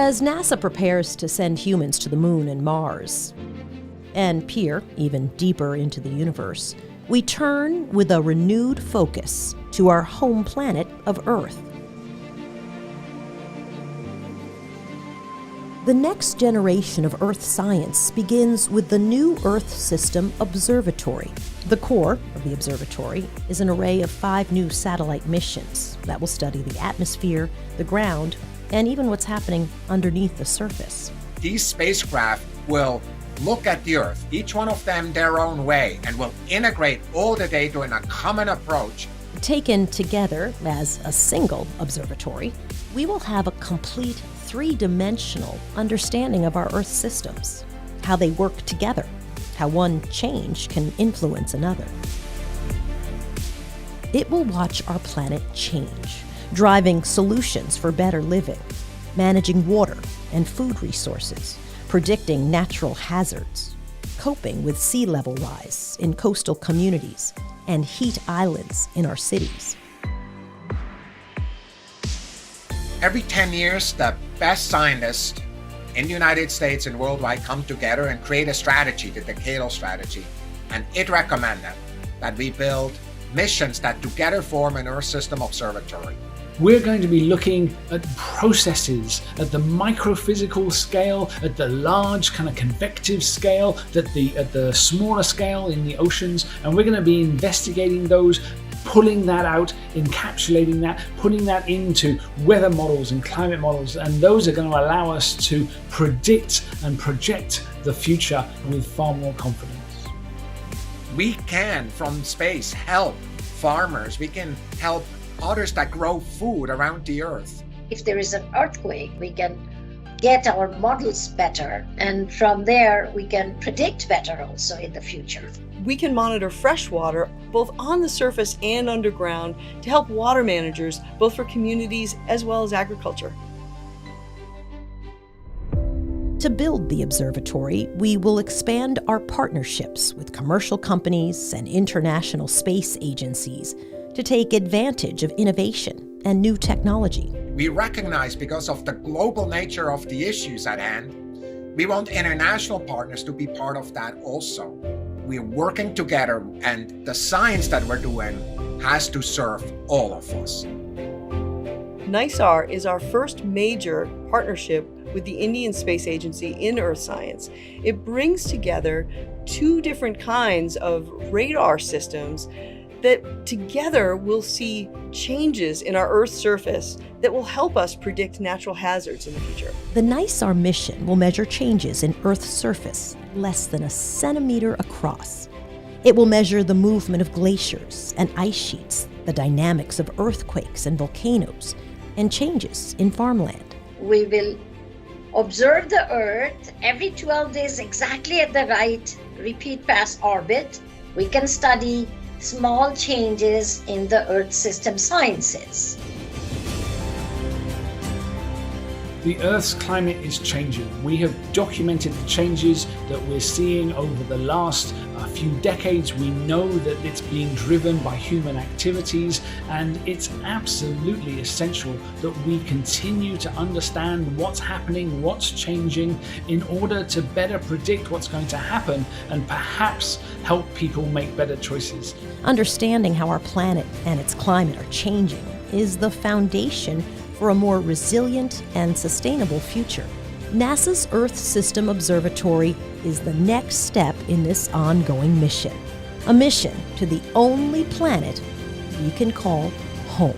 As NASA prepares to send humans to the Moon and Mars, and peer even deeper into the universe, we turn with a renewed focus to our home planet of Earth. The next generation of Earth science begins with the new Earth System Observatory. The core of the observatory is an array of 5 new satellite missions that will study the atmosphere, the ground, and even what's happening underneath the surface. These spacecraft will look at the Earth, each one of them their own way, and will integrate all the data in a common approach. Taken together as a single observatory, we will have a complete 3-dimensional understanding of our Earth systems, how they work together, how one change can influence another. It will watch our planet change, driving solutions for better living, managing water and food resources, predicting natural hazards, coping with sea level rise in coastal communities and heat islands in our cities. Every 10 years, the best scientists in the United States and worldwide come together and create a strategy, the decadal strategy. And it recommended that we build missions that together form an Earth System Observatory. We're going to be looking at processes at the microphysical scale, at the large kind of convective scale, at the smaller scale in the oceans, and we're going to be investigating those, pulling that out, encapsulating that, putting that into weather models and climate models, and those are going to allow us to predict and project the future with far more confidence. We can, from space, help farmers. We can help others that grow food around the Earth. If there is an earthquake, we can get our models better, and from there we can predict better also in the future. We can monitor fresh water both on the surface and underground to help water managers, both for communities as well as agriculture. To build the observatory, we will expand our partnerships with commercial companies and international space agencies to take advantage of innovation and new technology. We recognize, because of the global nature of the issues at hand, we want international partners to be part of that also. We're working together, and the science that we're doing has to serve all of us. NISAR is our first major partnership with the Indian Space Agency in Earth science. It brings together 2 different kinds of radar systems that together will see changes in our Earth's surface that will help us predict natural hazards in the future. The NISAR mission will measure changes in Earth's surface less than a centimeter across. It will measure the movement of glaciers and ice sheets, the dynamics of earthquakes and volcanoes, and changes in farmland. We will observe the Earth every 12 days exactly at the right repeat pass orbit. We can study small changes in the Earth system sciences. The Earth's climate is changing. We have documented the changes that we're seeing over the last few decades. We know that it's being driven by human activities, and it's absolutely essential that we continue to understand what's happening, what's changing, in order to better predict what's going to happen and perhaps help people make better choices. Understanding how our planet and its climate are changing is the foundation for a more resilient and sustainable future. NASA's Earth System Observatory is the next step in this ongoing mission, a mission to the only planet we can call home.